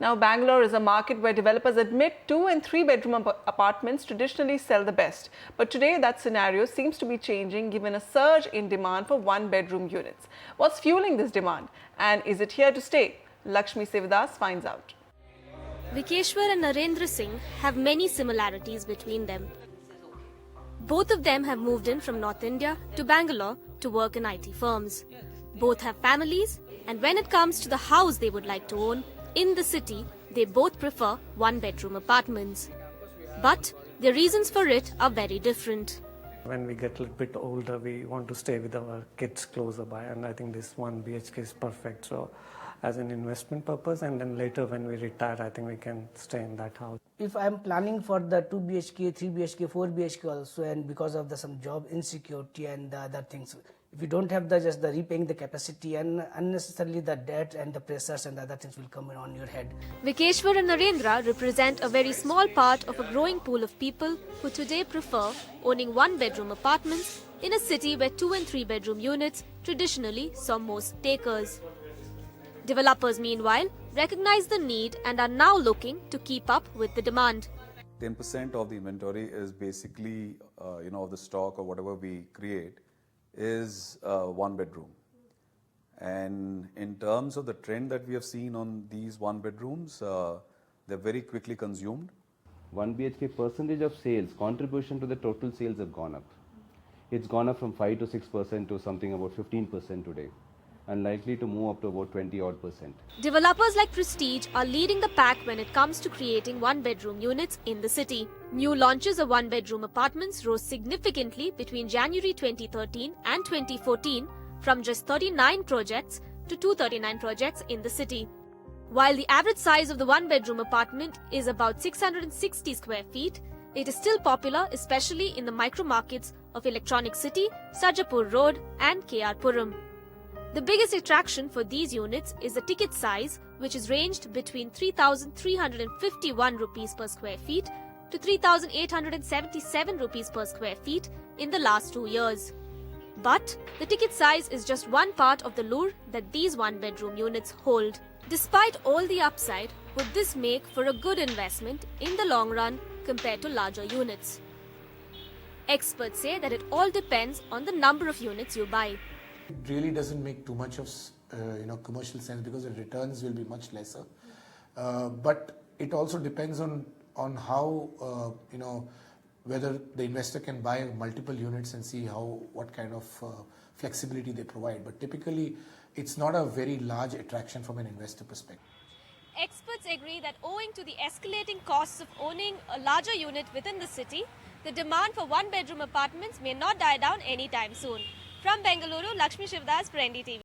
Now, Bangalore is a market where developers admit 2 and 3 bedroom apartments traditionally sell the best. But today, that scenario seems to be changing given a surge in demand for 1 bedroom units. What's fueling this demand? And is it here to stay? Lakshmi Sivadas finds out. Vikeshwar and Narendra Singh have many similarities between them. Both of them have moved in from North India to Bangalore to work in IT firms. Both have families, and when it comes to the house they would like to own, in the city, they both prefer 1 bedroom apartments. But their reasons for it are very different. When we get a little bit older, we want to stay with our kids closer by, and I think this 1 BHK is perfect. So, as an investment purpose, and then later when we retire, I think we can stay in that house. If I'm planning for the 2 BHK, 3 BHK, 4 BHK also, and because of some job insecurity and the other things, if you don't have just the repaying the capacity, and unnecessarily the debt and the pressures and the other things will come on your head. Vikeshwar and Narendra represent a very small part of a growing pool of people who today prefer owning 1 bedroom apartments in a city where 2 and 3 bedroom units traditionally saw most takers. Developers, meanwhile, recognize the need and are now looking to keep up with the demand. 10% of the inventory is basically, of the stock or whatever we create is 1 bedroom. And in terms of the trend that we have seen on these 1 bedrooms, they're very quickly consumed. 1 BHK percentage of sales, contribution to the total sales have gone up. It's gone up from 5 to 6% to something about 15% today, and likely to move up to about 20-odd%. Developers like Prestige are leading the pack when it comes to creating 1 bedroom units in the city. New launches of 1 bedroom apartments rose significantly between January 2013 and 2014 from just 39 projects to 239 projects in the city. While the average size of the 1 bedroom apartment is about 660 square feet, it is still popular, especially in the micro markets of Electronic City, Sarjapur Road and KR Puram. The biggest attraction for these units is the ticket size, which is ranged between 3,351 rupees per square feet to 3,877 rupees per square feet in the last 2 years. But the ticket size is just one part of the lure that these 1 bedroom units hold. Despite all the upside, would this make for a good investment in the long run compared to larger units? Experts say that it all depends on the number of units you buy. It really doesn't make too much of commercial sense because the returns will be much lesser. But it also depends on how whether the investor can buy multiple units and see what kind of flexibility they provide. But typically, it's not a very large attraction from an investor perspective. Experts agree that owing to the escalating costs of owning a larger unit within the city, the demand for 1 bedroom apartments may not die down anytime soon. From Bangalore, Lakshmi Sivadas for NDTV.